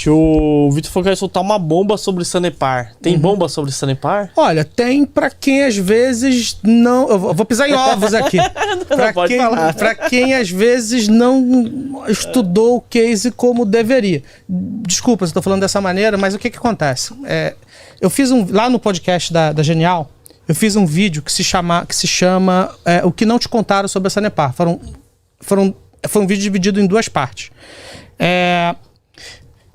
Que o Vitor falou que vai soltar uma bomba sobre Sanepar. Tem bomba sobre Sanepar? Olha, tem pra quem às vezes não... Eu vou pisar em ovos aqui. Pode falar. Pra quem às vezes não estudou o case como deveria. Desculpa se eu tô falando dessa maneira, mas o que acontece? Eu fiz lá no podcast da Genial, eu fiz um vídeo que se chama O que não te contaram sobre a Sanepar. Foi um vídeo dividido em duas partes.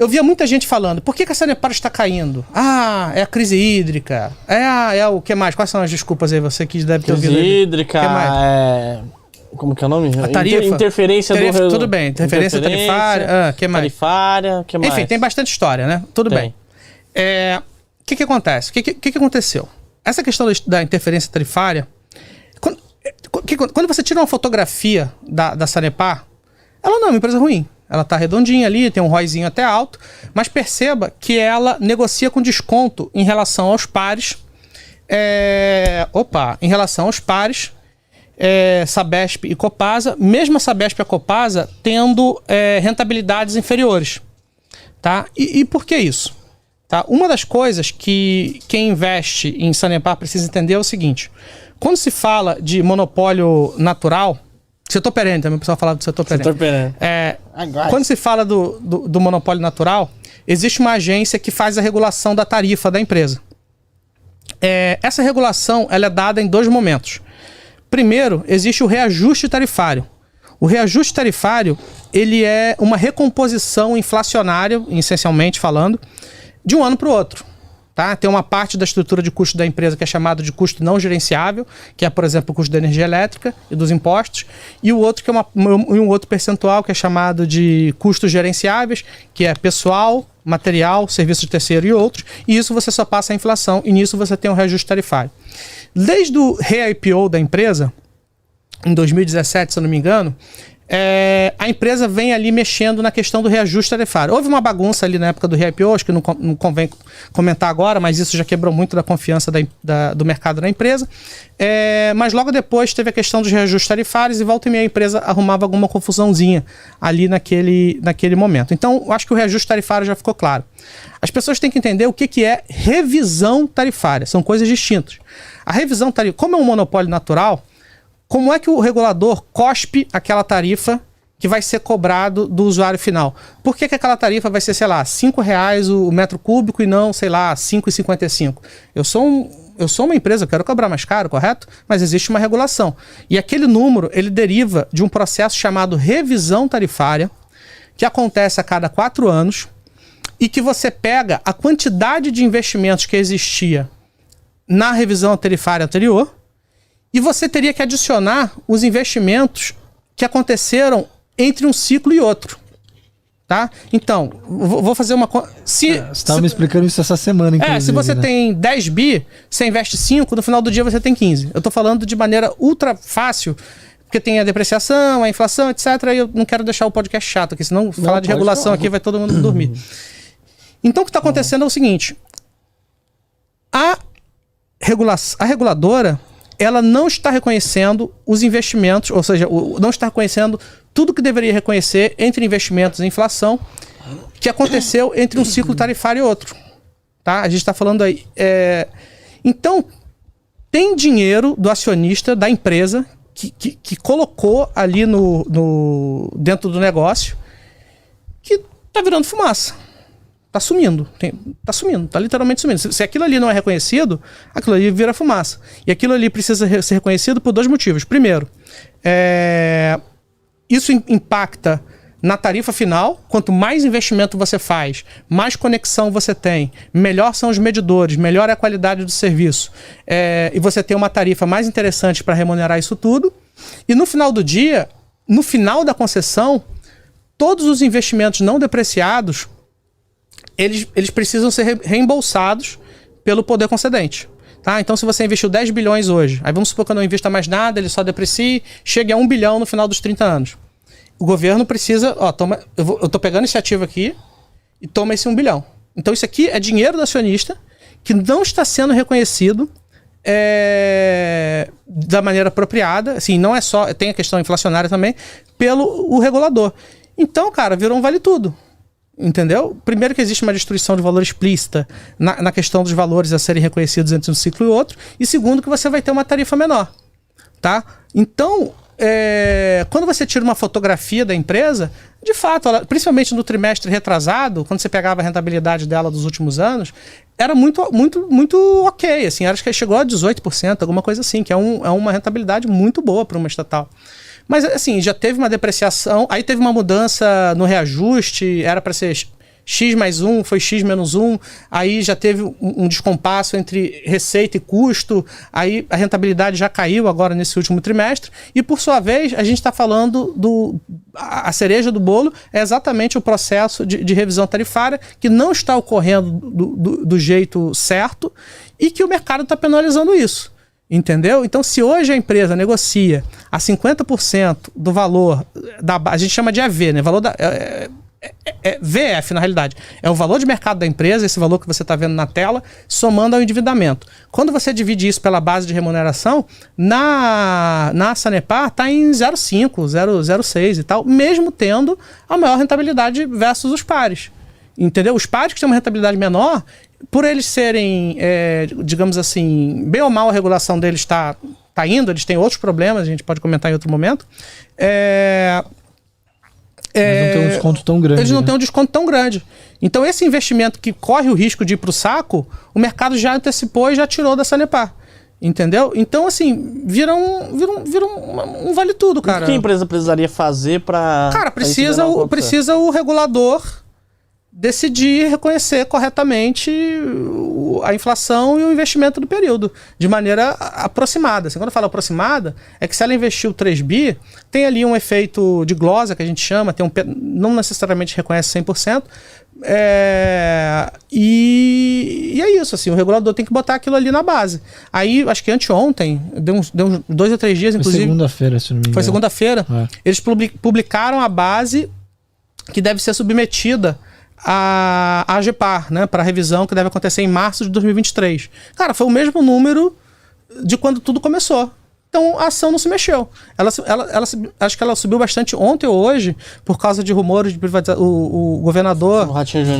Eu via muita gente falando, por que a Sanepar está caindo? É a crise hídrica. O que mais? Quais são as desculpas aí? Você que deve ter ouvido. Crise hídrica, como que é o nome? A tarifa. Interferência do... Tudo bem, interferência tarifária. Que mais? Tarifária, que mais? Enfim, tem bastante história, né? Tudo bem. O que acontece? O que aconteceu? Essa questão da interferência tarifária, quando você tira uma fotografia da Sanepar, ela não é uma empresa ruim. Ela tá redondinha ali, tem um ROIzinho até alto, mas perceba que ela negocia com desconto em relação aos pares. Em relação aos pares, Sabesp e Copasa, mesmo a Sabesp e a Copasa tendo rentabilidades inferiores. Tá? E por que isso? Tá? Uma das coisas que quem investe em Sanepar precisa entender é o seguinte: quando se fala de monopólio natural, setor perene, também o pessoal fala do setor perene. Quando se fala do monopólio natural, existe uma agência que faz a regulação da tarifa da empresa. Essa regulação ela é dada em dois momentos. Primeiro, existe o reajuste tarifário. O reajuste tarifário ele é uma recomposição inflacionária, essencialmente falando, de um ano para o outro. Tá? Tem uma parte da estrutura de custo da empresa que é chamado de custo não gerenciável, que é, por exemplo, o custo da energia elétrica e dos impostos, e o outro que é um outro percentual que é chamado de custos gerenciáveis, que é pessoal, material, serviço de terceiro e outros, e isso você só passa a inflação, e nisso você tem um reajuste tarifário. Desde o re-IPO da empresa, em 2017, se eu não me engano, a empresa vem ali mexendo na questão do reajuste tarifário. Houve uma bagunça ali na época do re-IPO, acho que não convém comentar agora, mas isso já quebrou muito da confiança do mercado na empresa. Mas logo depois teve a questão dos reajustes tarifários e volta e meia a empresa arrumava alguma confusãozinha ali naquele momento. Então, eu acho que o reajuste tarifário já ficou claro. As pessoas têm que entender o que é revisão tarifária. São coisas distintas. A revisão tarifária, como é um monopólio natural, como é que o regulador cospe aquela tarifa que vai ser cobrado do usuário final? Por que aquela tarifa vai ser, sei lá, R$5 o metro cúbico e não, sei lá, R$5,55? Eu sou uma empresa, eu quero cobrar mais caro, correto? Mas existe uma regulação. E aquele número, ele deriva de um processo chamado revisão tarifária, que acontece a cada 4 anos, e que você pega a quantidade de investimentos que existia na revisão tarifária anterior, e você teria que adicionar os investimentos que aconteceram entre um ciclo e outro. Tá? Então, vou fazer uma... Você estava me explicando isso essa semana, inclusive. Se você tem 10 bi, você investe 5, no final do dia você tem 15. Eu tô falando de maneira ultra fácil, porque tem a depreciação, a inflação, etc. E eu não quero deixar o podcast chato aqui, senão falar de regulação aqui vai todo mundo dormir. Então, o que está acontecendo é o seguinte. A reguladora... ela não está reconhecendo os investimentos, ou seja, não está reconhecendo tudo que deveria reconhecer entre investimentos e inflação que aconteceu entre um ciclo tarifário e outro. Tá? A gente está falando aí. Então, tem dinheiro do acionista da empresa que colocou ali dentro do negócio que está virando fumaça. Tá sumindo, tá literalmente sumindo. Se aquilo ali não é reconhecido, aquilo ali vira fumaça. E aquilo ali precisa ser reconhecido por 2 motivos. Primeiro, isso impacta na tarifa final. Quanto mais investimento você faz, mais conexão você tem, melhor são os medidores, melhor é a qualidade do serviço. E você tem uma tarifa mais interessante para remunerar isso tudo. E no final do dia, no final da concessão, todos os investimentos não depreciados eles precisam ser reembolsados pelo poder concedente. Tá? Então, se você investiu 10 bilhões hoje, aí vamos supor que eu não invista mais nada, ele só deprecie, chegue a 1 bilhão no final dos 30 anos. O governo precisa... eu tô pegando esse ativo aqui e toma esse 1 bilhão. Então, isso aqui é dinheiro do acionista que não está sendo reconhecido da maneira apropriada. Assim, não é só... Tem a questão inflacionária também, pelo regulador. Então, cara, virou um vale tudo. Entendeu? Primeiro que existe uma destruição de valor explícita na questão dos valores a serem reconhecidos entre um ciclo e outro. E segundo que você vai ter uma tarifa menor. Tá? Então, quando você tira uma fotografia da empresa, de fato, principalmente no trimestre retrasado, quando você pegava a rentabilidade dela dos últimos anos, era muito ok. Assim, acho que chegou a 18%, alguma coisa assim, que é uma rentabilidade muito boa para uma estatal. Mas, assim, já teve uma depreciação, aí teve uma mudança no reajuste, era para ser X mais 1, foi X menos 1, aí já teve um descompasso entre receita e custo, aí a rentabilidade já caiu agora nesse último trimestre, e por sua vez, a gente está falando a cereja do bolo é exatamente o processo de revisão tarifária, que não está ocorrendo do jeito certo, e que o mercado está penalizando isso. Entendeu? Então, se hoje a empresa negocia a 50% do valor a gente chama de EV, né? Valor VF, na realidade. É o valor de mercado da empresa, esse valor que você está vendo na tela, somando ao endividamento. Quando você divide isso pela base de remuneração, na Sanepar está em 0,5, 0,06 e tal, mesmo tendo a maior rentabilidade versus os pares. Entendeu? Os pares que têm uma rentabilidade menor, por eles serem, digamos assim, bem ou mal a regulação deles está indo, eles têm outros problemas, a gente pode comentar em outro momento. Eles não têm um desconto tão grande. Eles não têm um desconto tão grande. Então, esse investimento que corre o risco de ir para o saco, o mercado já antecipou e já tirou da Sanepar. Entendeu? Então, assim, vira um vale tudo, cara. O que a empresa precisaria fazer para... Cara, precisa o regulador decidir reconhecer corretamente a inflação e o investimento do período, de maneira aproximada. Assim, quando eu falo aproximada, é que se ela investiu 3 bi, tem ali um efeito de glosa, que a gente chama, não necessariamente reconhece 100%, e é isso, assim, o regulador tem que botar aquilo ali na base. Aí, acho que anteontem, deu uns 2 a 3 dias, inclusive... Foi segunda-feira, se não me engano. Foi segunda-feira. Eles publicaram a base que deve ser submetida a AGEPAR, né, para revisão que deve acontecer em março de 2023. Cara, foi o mesmo número de quando tudo começou. Então a ação não se mexeu. Acho que ela subiu bastante ontem ou hoje por causa de rumores de privatização. O governador,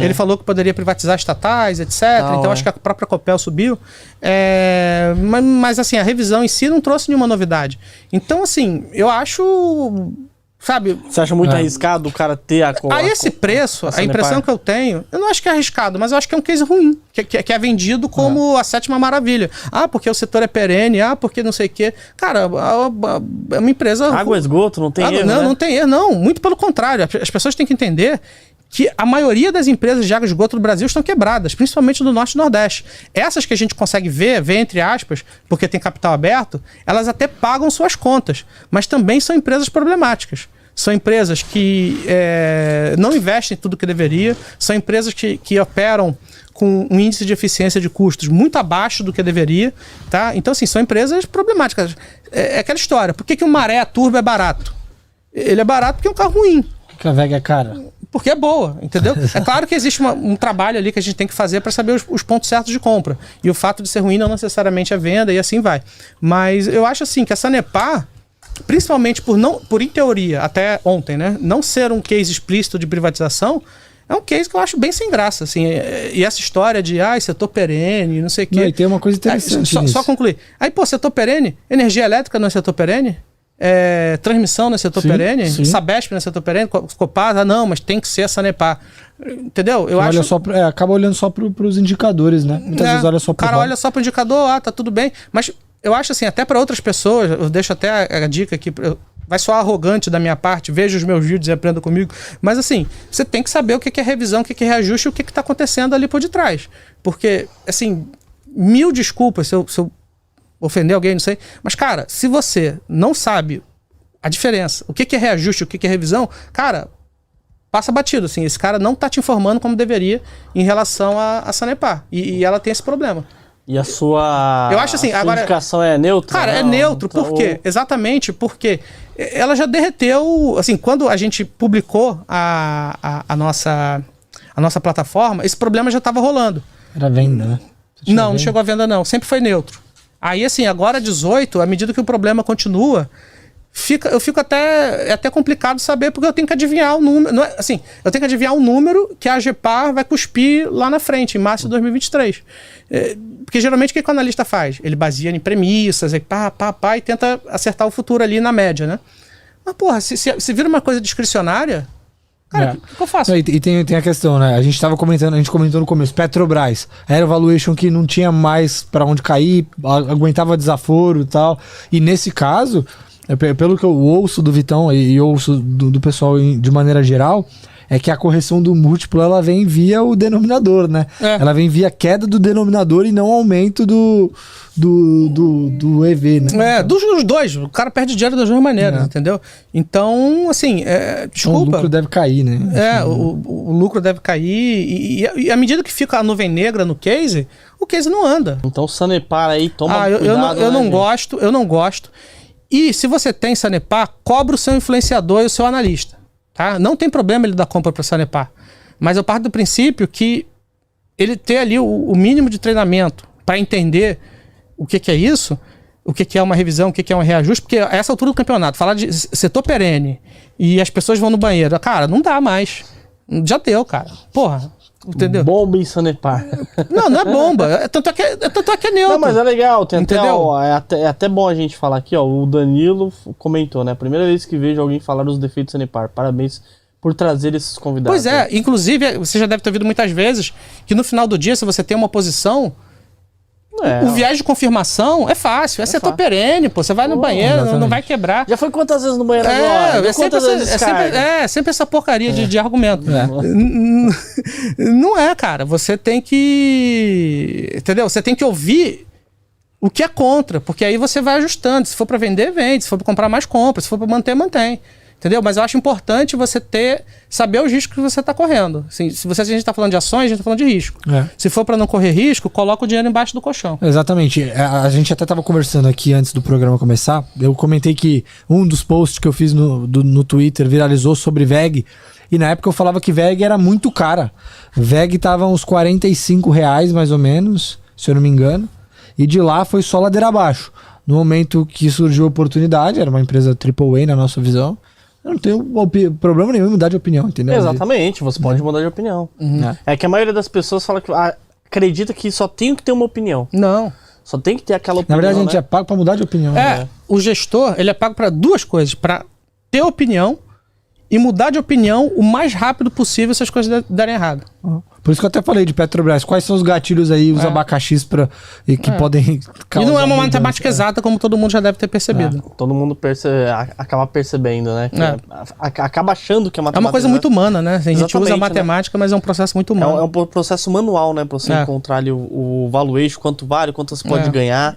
ele falou que poderia privatizar estatais, etc. Então acho que a própria Copel subiu. Mas assim, a revisão em si não trouxe nenhuma novidade. Então assim, eu acho... Sabe? Você acha muito arriscado o cara ter a esse preço, a impressão que eu tenho, eu não acho que é arriscado, mas eu acho que é um case ruim, que é vendido como a sétima maravilha. Porque o setor é perene, porque não sei o quê. Cara, é uma empresa... Água, esgoto, não tem erro, Não, né? não tem erro, não. Muito pelo contrário. As pessoas têm que entender que a maioria das empresas de água e esgoto do Brasil estão quebradas, principalmente do Norte e Nordeste. Essas que a gente consegue ver entre aspas, porque tem capital aberto, elas até pagam suas contas, mas também são empresas problemáticas. São empresas que não investem tudo que deveria, são empresas que operam com um índice de eficiência de custos muito abaixo do que deveria, tá? Então, assim, são empresas problemáticas. É aquela história, por que um Maré turbo é barato? Ele é barato porque é um carro ruim. Porque a VEG é cara. Porque é boa, entendeu? É claro que existe um trabalho ali que a gente tem que fazer para saber os pontos certos de compra. E o fato de ser ruim não necessariamente é venda e assim vai. Mas eu acho assim que a Sanepar, principalmente por em teoria, até ontem, né, não ser um case explícito de privatização, é um case que eu acho bem sem graça, assim. E essa história de, setor perene, não sei o quê. Não, e tem uma coisa interessante só concluir. Aí, setor perene, energia elétrica não é setor perene? Transmissão não é setor perene? Sim. Sabesp não é setor perene? Copasa, não, mas tem que ser a Sanepar. Entendeu? Eu acho... acaba olhando só para os indicadores, né? Muitas vezes olha só para o cara olha só para o indicador, tá tudo bem. Mas eu acho assim, até para outras pessoas, eu deixo até a dica aqui, vai soar arrogante da minha parte, veja os meus vídeos e aprenda comigo, mas assim, você tem que saber o que é revisão, o que é reajuste e o que está acontecendo ali por detrás. Porque, assim, mil desculpas se eu ofender alguém, não sei, mas cara, se você não sabe a diferença, o que é reajuste, o que é revisão, cara, passa batido, assim, esse cara não tá te informando como deveria em relação a Sanepar, e ela tem esse problema. E a sua, eu acho assim, agora, indicação é neutra? Cara, é neutro, por quê? Exatamente porque ela já derreteu, assim, quando a gente publicou a nossa plataforma, esse problema já estava rolando. Era venda, né? Não chegou a venda não, sempre foi neutro. Aí assim, agora 18, à medida que o problema continua, eu fico até complicado saber, porque eu tenho que adivinhar o número. Não é, assim, eu tenho que adivinhar o número que a AGEPAR vai cuspir lá na frente, em março de 2023. Porque geralmente o que o analista faz? Ele baseia em premissas, e e tenta acertar o futuro ali na média, né? Mas, porra, se vira uma coisa discricionária, cara, o que eu faço? E tem a questão, né? A gente comentou no começo, Petrobras, era valuation que não tinha mais pra onde cair, aguentava desaforo e tal. E nesse caso, pelo que eu ouço do Vitão e ouço do pessoal de maneira geral, é que a correção do múltiplo, ela vem via o denominador, né? Ela vem via queda do denominador e não aumento do EV, né? Dos dois. O cara perde dinheiro das duas maneiras, entendeu? Então, assim, desculpa. O lucro deve cair, né? O lucro deve cair e à medida que fica a nuvem negra no case, o case não anda. Então o Sanepar aí toma cuidado. Eu não gosto. E se você tem Sanepar, cobra o seu influenciador e o seu analista. Tá? Não tem problema ele dar compra para o Sanepar. Mas eu parto do princípio que ele ter ali o mínimo de treinamento para entender o que é isso, o que é uma revisão, o que é um reajuste, porque a essa altura do campeonato, falar de setor perene e as pessoas vão no banheiro, cara, não dá mais. Já deu, cara. Porra. Entendeu? Bomba em Sanepar. Não é bomba. Tanto é que é neutro. Não, mas é legal. Entendeu? É até bom a gente falar aqui, ó. O Danilo comentou, né? Primeira vez que vejo alguém falar dos defeitos do Sanepar. Parabéns por trazer esses convidados. Pois é. Inclusive, você já deve ter ouvido muitas vezes que no final do dia, se você tem uma posição, o viés de confirmação é fácil. É setor perene, pô. Você vai no banheiro, não vai quebrar. Já foi quantas vezes no banheiro agora? Sempre essa porcaria de argumento. Não é, cara. Você tem que... Entendeu? Você tem que ouvir o que é contra, porque aí você vai ajustando. Se for para vender, vende. Se for para comprar mais, compra. Se for para manter, mantém. Entendeu? Mas eu acho importante você saber os riscos que você está correndo. Assim, se a gente está falando de ações, a gente está falando de risco. Se for para não correr risco, coloca o dinheiro embaixo do colchão. Exatamente. A gente até estava conversando aqui antes do programa começar. Eu comentei que um dos posts que eu fiz no Twitter viralizou sobre VEG. E na época eu falava que VEG era muito cara. VEG estava uns R$45 mais ou menos, se eu não me engano. E de lá foi só ladeira abaixo. No momento que surgiu a oportunidade, era uma empresa AAA na nossa visão. Eu não tenho problema nenhum em mudar de opinião, entendeu? Exatamente, você pode mudar de opinião. É que a maioria das pessoas fala que acredita que só tem que ter uma opinião. Não. Só tem que ter aquela opinião. Na verdade, a gente é pago para mudar de opinião. O gestor, ele é pago para duas coisas: para ter opinião e mudar de opinião o mais rápido possível se as coisas derem errado. Por isso que eu até falei de Petrobras. Quais são os gatilhos aí, os abacaxis que podem causar... E não é uma matemática exata, como todo mundo já deve ter percebido. Todo mundo acaba percebendo, né? Acaba achando que é matemática. É uma coisa muito humana, né? A gente usa a matemática, né? mas é um processo muito humano. É um processo manual, né? Pra você encontrar ali o valuation, quanto vale, quanto você pode ganhar.